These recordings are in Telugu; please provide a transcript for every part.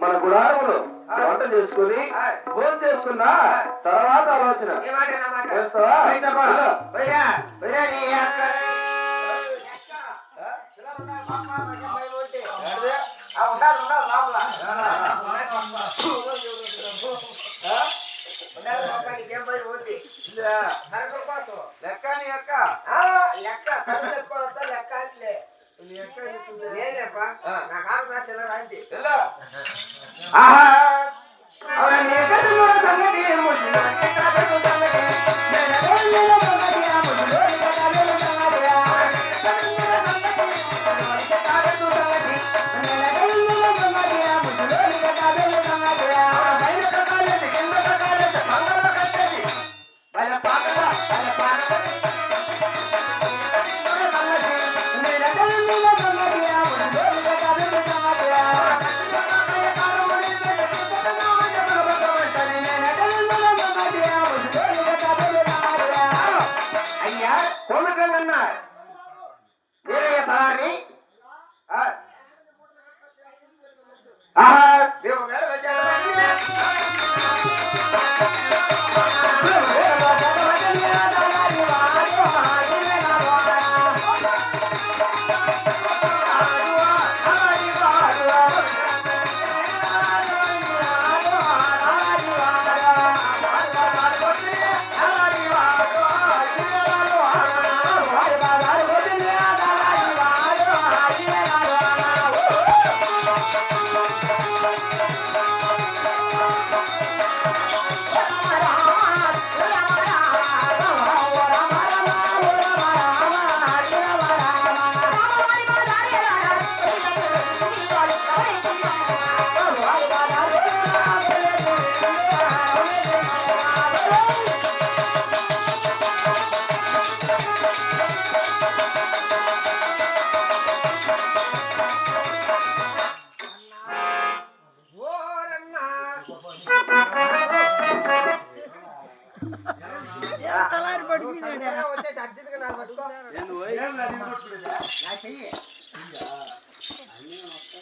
మన గుడారములు వంట చేసుకుని భోజనం చేసుకున్నా తర్వాత ఆలోచన లెక్క నీ అక్క లెక్క సరుకు తెచ్చుకోవచ్చా లెక్క అంటే లేదేపా నా కారు క్లాస్ ఎలా రాంటి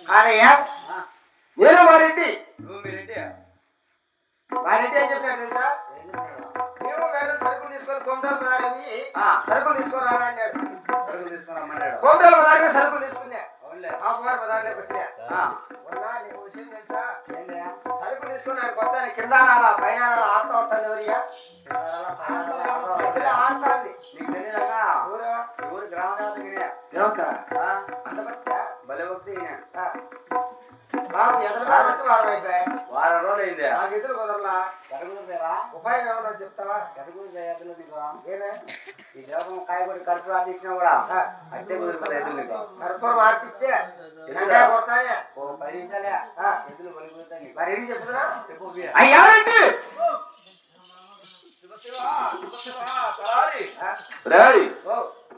కాదయ్యా నేను వారెడ్డి వారెడ్డి ఏం చెప్పినాడు తెలుసా నువ్వు మేడం సరుకులు తీసుకొని కోమటాల బజార్కి సరుకులు తీసుకురా అన్నాడు కోమటాల బజార్కి సరుకులు తీసుకున్నా ఆఫ్వార్ బజార్లోకి వచ్చినా ఉన్నా నీకు విషయం తెలుసా సరుకులు తీసుకుని ఆడికి వస్తాను కింద రాలా పైన ఆడుతూ వస్తాను ఎవరియా ఆడుతుంది నీకు తెలియదా ఊరు గ్రామ దేవత భలే భక్తి బాబు ఎదురు వారం అయిపోయాయి వారం రోజులు అయింది నాకు ఎదురు కుదరలా కుదరదేరా ఉపాయం ఏమన్నా చెప్తావా ఎదురు నీకు ఏమే ఈ దేవతం కాయగొడి కర్పూరం ఆడిచ్చినా కూడా అట్టే కుదిరిపోతే ఎదురు నీకు కర్పూరం ఆర్తిచ్చే కొడతానే ఓ 10 నిమిషాలే ఎదురు పలిపోతాయి మరి ఏం చెప్తున్నా చెప్పు అయ్యారంటే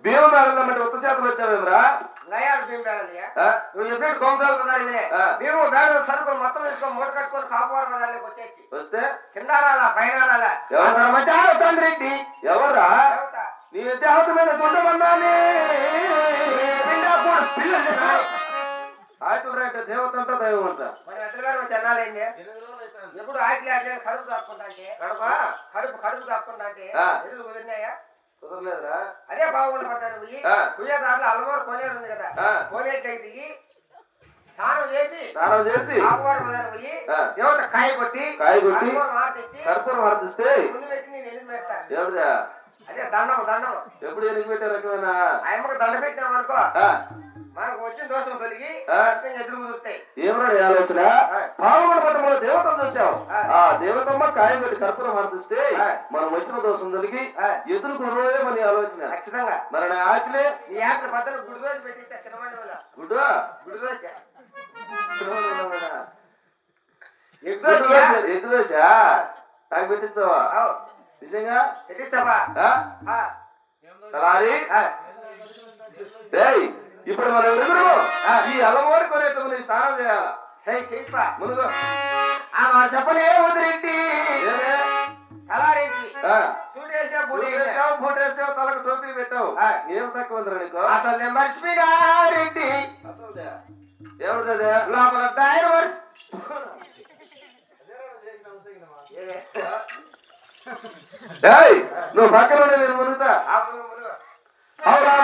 భీమ మేడలమ్మంటే ఉత్త చేతలు వచ్చావేంద్రా నువ్వు చెప్పినట్టు కోమటాల బజార్ మేము మేడ సరుకులు మొత్తం తీసుకొని మూట కట్టుకొని కాపువారి బజార్లోకి వచ్చేసి వస్తే కింద రాలా పైన రాలా రెడ్డి ఎవరా నీ దేవత మీద గుండమన్నానే పిల్లలు ఆటలు రేట దేవత అంట దైవం అంట మరి ఎత్తగారు చెన్నాలైంది ఎప్పుడు ఆటలు ఆటలు కడుపు కాకుండా అంటే కడుపు కాకుండా అంటే ఎదురు కుదిరినాయా కుదరలేదురా అదే బాగుండి పడ్డాను పోయి కుయ్యదారులు అలవారు కోనేరు ఉంది కదా కోనేరుకి దిగి స్నానం చేసి ఆకువారు బజార్ పోయి దేవత కాయ కొట్టి తెచ్చి కర్పూరం మార్తిస్తే ముందు పెట్టి నేను ఎలుగు పెడతా ఎవరుదా అదే దండం ఎప్పుడు ఎలుగు పెట్టే రకమేనా ఆయమ్మకు దండ పెట్టినాం అనుకో మనకు వచ్చిన దోషం తొలగి ఎదురు కుదురుతాయి ఏమన్నా ఆలోచన పాల్గొన పట్టణంలో దేవతను చూసాం ఆ దేవతమ్మ కాయగొట్టి కర్పూరం మార్తిస్తే మనం వచ్చిన దోషం తొలగి ఎదురు కుదరవే మన ఆలోచన ఖచ్చితంగా మరి నా ఆకలి ఈ ఆకలి బద్దలు గుడి దోశ పెట్టిస్తా చిన్నమండి వల్ల గుడి దోశ ఎగ్గు దోశ నాకు పెట్టిస్తావా నిజంగా పెట్టిస్తావా ఇప్పుడు మనం ఎదురు ఈ అలవారు కొనేటప్పుడు స్నానం చేయాలా చేయిపా మునుగు చెప్పలే వదిలేంటి అలారేంటి ఫోటేసావు తలకు టోపీ పెట్టావు ఏం తక్కువ నీకు అసలు మర్చిపోయినా రెడ్డి ఎవరిదే లోపల టైర్ మరి నువ్వు పక్కన ఉండే నేను మునుగుతా అవునా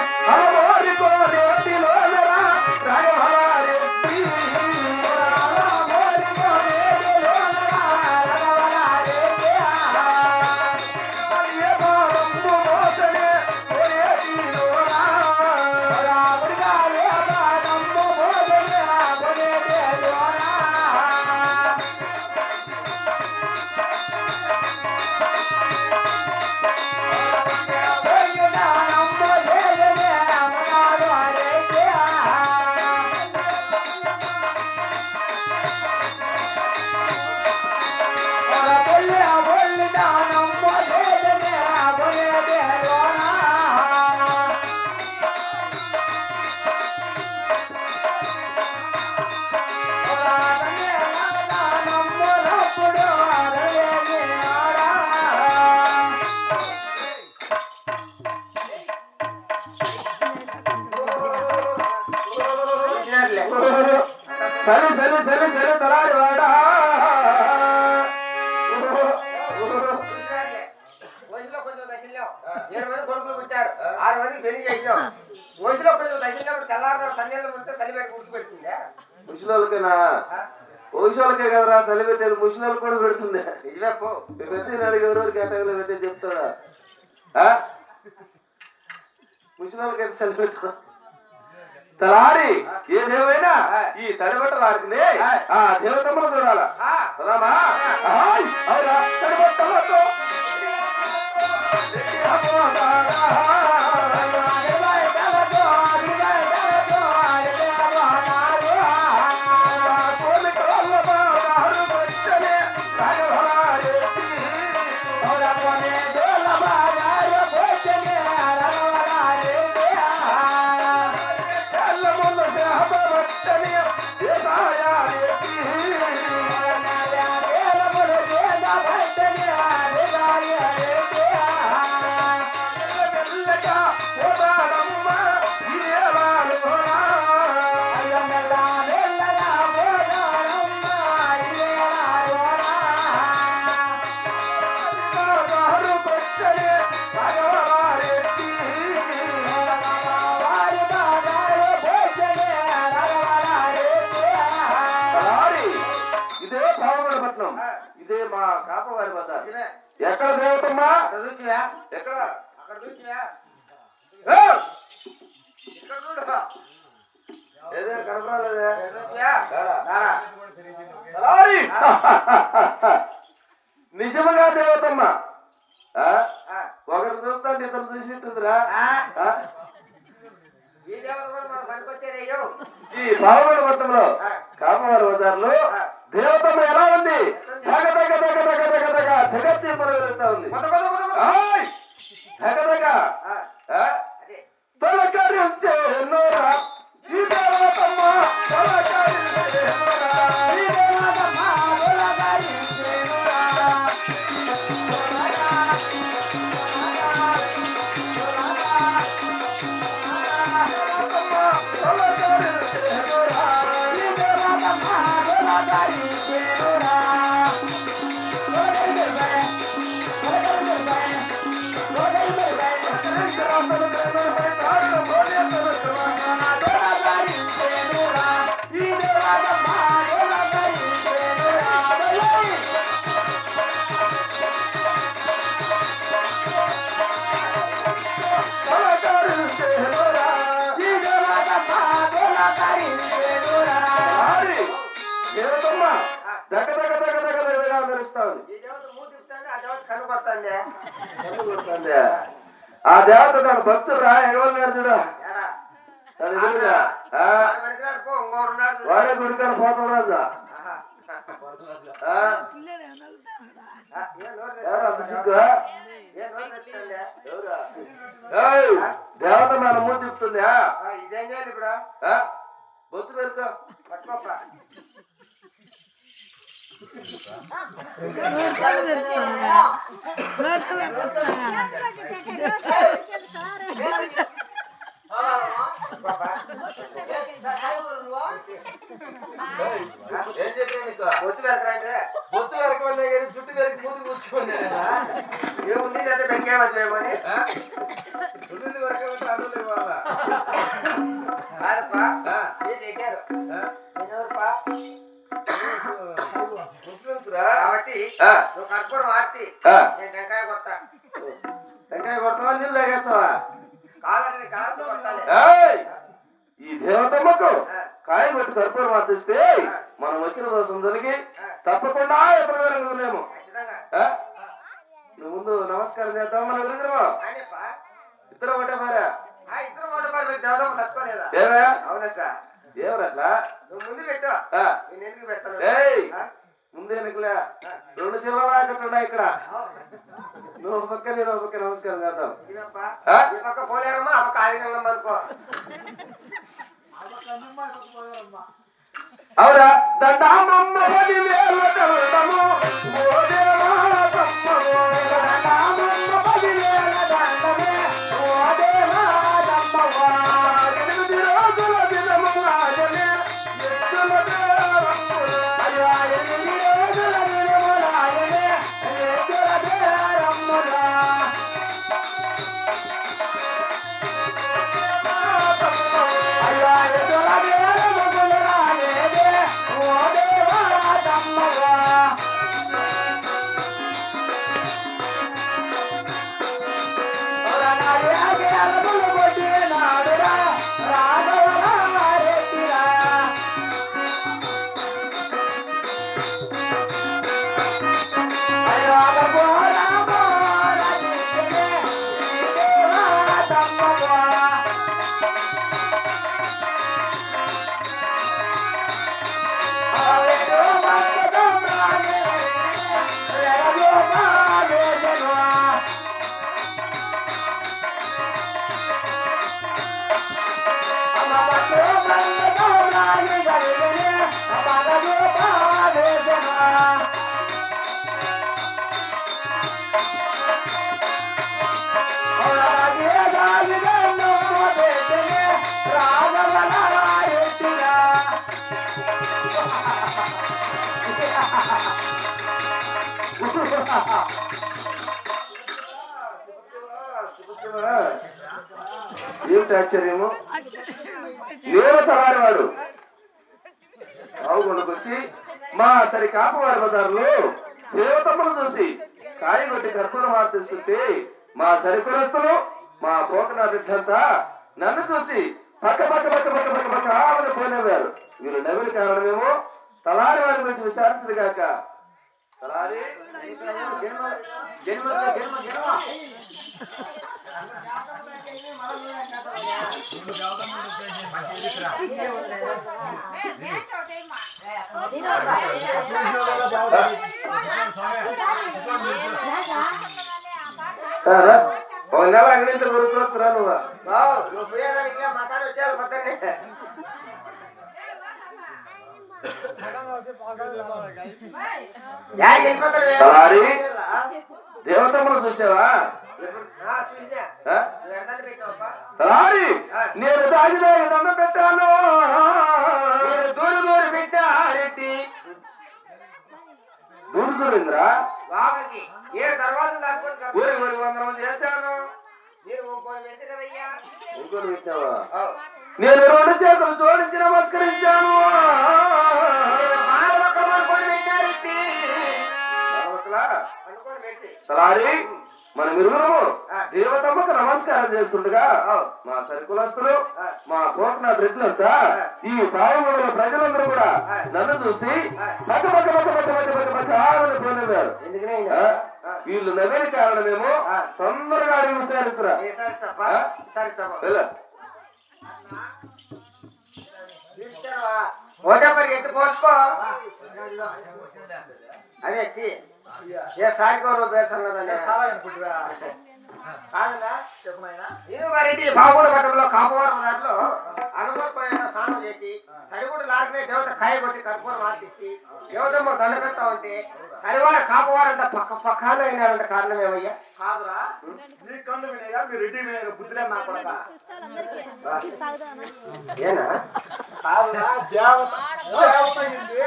సరే సరే సరే సరే తరాలి వాడా వయసులో కొంచెం దశల్లో 7 మంది కొడుకులు పుట్టారు 6 మందికి పెళ్లి చేసాం వయసులో కొంచెం దశల్లో తెల్లారదారు సన్నిలో ముడితే చలి పెట్టి గుర్తుపెడుతుందా ముసలోళ్ళకేనా వయసులకే కదరా చలి పెట్టేది ముసలోళ్ళు కూడా పెడుతుంది నిజమే పో ప్రతి అడిగి ఎవరికి ఎట్టగలో పెట్టే చెప్తాడా ముసలోళ్ళకైతే చలి పెట్టు తలారి ఏదేమైనా ఈ తడిబట్టలు ఆడుకునే ఆ దేవతమ్మను చూడాలా అవునా తడిబట్టలతో ఇదే మా కాపవారి బజార్ ఎక్కడ దేవతమ్మా చూచివా ఎక్కడ అక్కడ చూచివా ఇక్కడ చూడు ఏదే కనపరాలేదే నిజముగా దేవతమ్మ ఒకరు చూస్తాంటే ఇతను చూసినట్టుందిరా ఈ దేవత కూడా మన పనికొచ్చేదయ్యో ఈ పావుగడ మొత్తంలో కాపవారి బజార్లో దేవతమ్మ ఎలా ఉంది జగత్తీపురం వెళ్తా ఉంది తొలకరించే ఎన్నోరా ఈ దేవతమ్మ తొలకరించే ఎన్నోరా ఈ దేవతమ్మ తొలకరించే ఆ దేవత తన భక్తులు రా ఎగవల్లాడు చూడ వాడే గుడికాడ పోతాం రాజా అంత సిగ్గు దేవత మన మూతి చెప్తుందా ఇదేం చేయాలి ఇప్పుడు బొచ్చు పెరుకో పట్టుకోప్ప ఏం చెప్పినా నీకు వచ్చి వెళ్తారంటే బొచ్చు వెరకమన్నా కానీ జుట్టు వెరకి మూతి మూసుకున్నా ఏముంది అయితే బెంకేమని జుట్టుని వెరకమంటే అడ్డలు ఇవ్వాలా కాదప్పా మీరు దగ్గారు నేనెవరుపా ముస్లిమ్స్ రా కాబట్టి నువ్వు కర్పూరం ఆర్తి నేను టెంకాయ కొడతా టెంకాయ కొడతావా నీళ్ళు తాగేస్తావా కాదండి కాదు కొట్టాలి ఈ దేవతమ్మకు కాయ కొట్టి కర్పూరం ఆర్తిస్తే మనం వచ్చిన దోషం జరిగి తప్పకుండా ఎదురు వెరుగుతున్నాము ఖచ్చితంగా నువ్వు ముందు నమస్కారం చేద్దాం మన ఎదురు ఆయనప్పా ఇద్దరు ఒకటే భార్య ఇద్దరు మాట మరి మీరు దేవదమ్మ తట్టుకోలేదా ఏమే అవునక్క ఏమరట్లా నువ్వు ముందు పెట్టు నేను ఎందుకు పెడతాను ఏయ్ ముందే నీకులే రెండు చిల్లరాకట్టున్నాయి ఇక్కడ నువ్వు ఒక పక్క నేను ఒక పక్క నమస్కారం చేద్దాం ఇదప్పా ఈ పక్క పోలేరమ్మా ఆ పక్క ఆదిగంగమ్మ అనుకో అవునా దండామమ్మ 10,000 దండము ఓ దేవా దమ్మము దండామమ్మ 10,000 దండమే ఓ దేవా దమ్మవా 8 రోజుల దినము రాజనే ఎత్తుల దేవమ్మ అయ్యా 8 రోజుల దినము రాజనే ఎత్తుల దేవమ్మ అయ్యా ఎత్తుల ఏమిటి ఆశ్చర్యము నేను తలారివాడు ఆవుగొండకొచ్చి మా సరి కాపవారి బజార్లో దేవతమ్మను చూసి కాయ కొట్టి కర్పూరం ఆర్తిస్తుంటే మా సరికురస్తులు మా పోకనా బిడ్డంతా నన్ను చూసి పక్క పక్క పక్క పక్క పక్క పక్క ఆమెను పోనేవారు వీరు నవ్విన కారణమేమో తలారి వారి గురించి విచారించదు కాక తలారి ఒక నెల అంగడి కొడుకురా నువ్వు నువ్వు పోయేదానికి మతాన్ని వచ్చేయాలి పొద్దున్నే తలారి దేవతమ్మను చూసావా తలారి నేను దాగిన దండం పెట్టాను దూరు దూరు పెట్టారెడ్డి దూరు దూరింద్రా బాబుకి ఏ తర్వాత దాటుకొని ఊరికి 100 మంది చేశాను మీరు ఇంకొని పెడితే కదయ్యా ఇంకోటి పెట్టావా నేను 2 చేతులు జోడించి నమస్కరించాను తలారి మన మిరుగురము దేవతమ్మకు నమస్కారం చేస్తుండగా మా సరికులస్తులు మా కోకనాథ్ రెడ్లంతా ఈ పావుగూడల ప్రజలందరూ కూడా నన్ను చూసి పక్క పక్క పక్క పక్క పక్క పక్క పక్క ఆమెను పోనేవారు వీళ్ళు నవ్వేది కారణమేమో తొందరగా అడిగి విచారిస్తురా ఓటపరి ఎత్తి పోసుకో అదే ఏ సారికోరు బేసన్నదండి కాదన్నా నేను మరెడ్డి బాగుడ పట్టణంలో కాపవారం దాంట్లో అనుమతిపైన స్నానం చేసి తడిగుడు లాగానే దేవత కాయ కొట్టి కర్పూరం ఆర్తిచ్చి దేవతమ్మ దండ పెడతామంటే తడివారు కాపవారంతా పక్క పక్కన అయినారంట కారణం ఏమయ్యా కాదురా నీ కళ్ళు వినయ్యా మీ రెడ్డి వినయ్య బుద్ధిలే మాట్లాడతా ఏనా కాదురా, దేవత దేవత అయింది,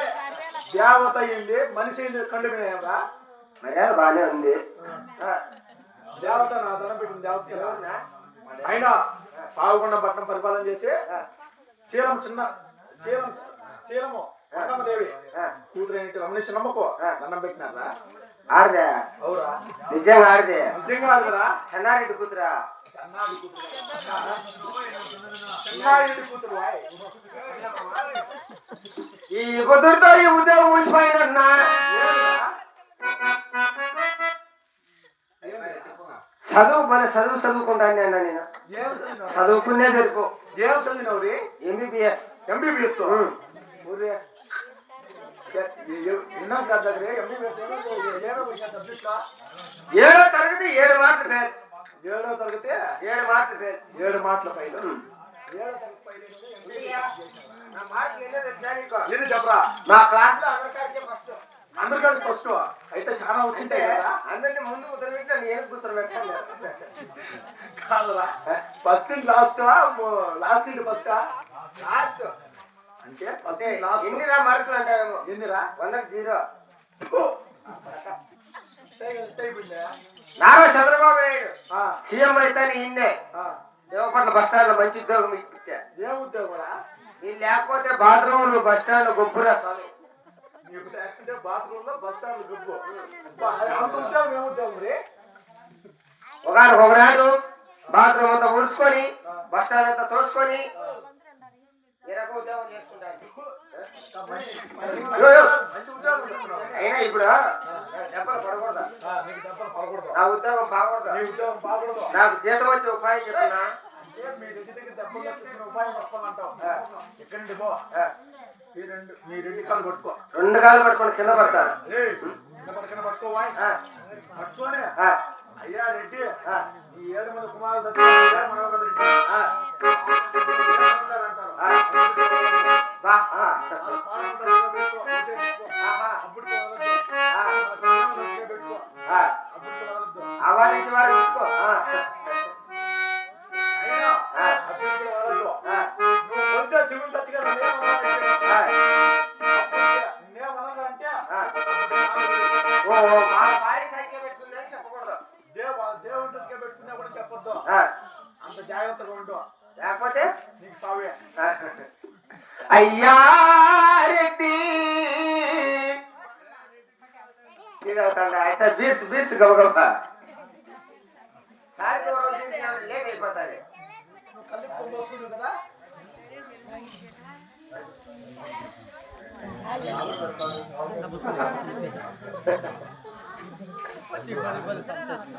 దేవత అయింది, మనిషి అయింది, కళ్ళు వినయరా మర్యాద బాగానే ఉంది. దేవత నా ధనం పెట్టింది దేవత కదా. అయినా పాల్గొండ పట్టణం పరిపాలన చేసి శీలము దేవి కూతురు ఏంటి రమణేష్ నమ్మకో దండం పెట్టినారా. ఆడదే అవురా, నిజంగా ఆడదే, నిజంగా ఆడదురా. చెన్నారెడ్డి కూతురా, చెన్నారెడ్డి కూతురు. ఈ కుదురుతో ఈ ఉద్యోగం ఊసిపోయిందన్నా. చదువుకుంటాను అన్న నేను. చదువుకునే సరిపో. ఏం చదివినావు రే? ఎంబీబీఎస్. ఎంబీబీఎస్ విన్నాం కదా ఎంబీబీఎస్. 7వ తరగతి 7 మార్కులు ఫెయిల్. 7వ తరగతి 7 మార్కులు ఫెయిల్. 7 మార్కుల ఫెయిల్. నా మార్కులు ఎన్నో తెలుసా నీకు? ఏంటి చెప్పరా? మా క్లాస్ లో అందరికంటే ఫస్ట్. అందరికంటే ఫస్ట్ అయితే చాలా వచ్చింటే కదా. అందరినీ ముందు కూర్చోబెట్టి నేను కూర్చోబెట్టాను కాదురా. ఫస్ట్ ఇంటి లాస్ట్, లాస్ట్ ఇంటి ఫస్ట్. లాస్ట్ అంటే ఫస్ట్ లాస్ట్. ఎన్నిరా మార్కులు అంటావేమో? ఎన్నిరా? 100కి 0. అయిపోయిందా? నారా చంద్రబాబు నాయుడు సీఎం అయితే ఇన్నే దేవపట్ల బస్ స్టాండ్ లో మంచి ఉద్యోగం ఇప్పించా. ఏం ఉద్యోగం? నేను లేకపోతే బాత్రూమ్ బస్ స్టాండ్ గొప్పరా స్వామి. నీకు లేకుంటే బాత్రూమ్ లో బస్ స్టాండ్ గొప్ప. అంత ఉద్యోగం ఏం ఉద్యోగం రే? ఒకనాడు బాత్రూమ్ అంతా ఉడుచుకొని బస్ స్టాండ్ అంతా తోడుచుకొని ఉద్యోగం చేసుకుంటాను. మంచి ఉద్యోగం చెప్తున్నావు. అయినా ఇప్పుడు దెబ్బలు పడకూడదు. నీకు దెబ్బలు పడకూడదు. నా ఉద్యోగం బాగకూడదు. నీ ఉద్యోగం బాగకూడదు. నాకు జీతం వచ్చే ఉపాయం చెప్తున్నా. మీ దగ్గర దెబ్బలు తప్పించిన ఉపాయం చెప్పాలంటావు. ఎక్కడి నుండి పో. మీ 2 కాళ్ళు పట్టుకో. 2 కాళ్ళు పట్టుకొని కింద పడతాను. కింద పట్టుకోవా? పట్టుకోనే అయ్యా రెడ్డి, ఈ 7 మంది కుమారులు అవార్డు వారు తీసుకో. అయినా కొంచెం సివిల్ సర్చ్ కదా దేవుని సత్గా పెట్టుకున్నా కూడా చెప్పొద్దు. అంత జాగ్రత్తగా ఉండు, లేకపోతే నీకు సావే. అయ్యా రెడ్డి అయితే బీర్స్ గబగబ లేట్ అయిపోతాది. కళ్ళు కొమ్మేసుకుంటుంది కదా. పది సంతతి